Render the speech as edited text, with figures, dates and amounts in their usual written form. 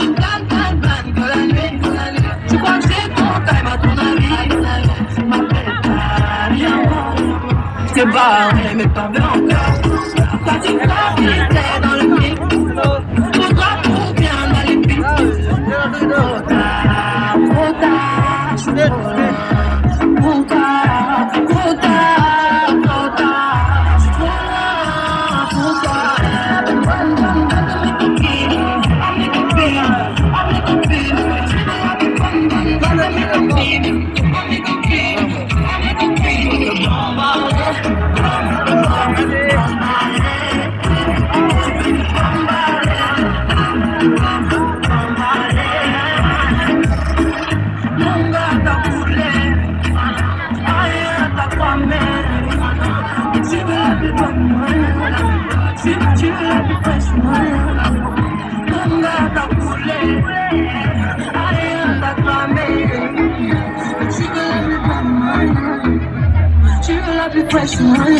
une blague, que la nuit, tu crois que j'ai ton time à ton avis? Tu m'appelles pas, viens voir. J't'ai barré, mais pas bien encore. Quand tu crois qu'il était dans le mix, faudra trop bien aller vite. Trop tard, trop tard, trop tard, trop tard, trop tard, j'suis trop loin pour toi. Fresh money,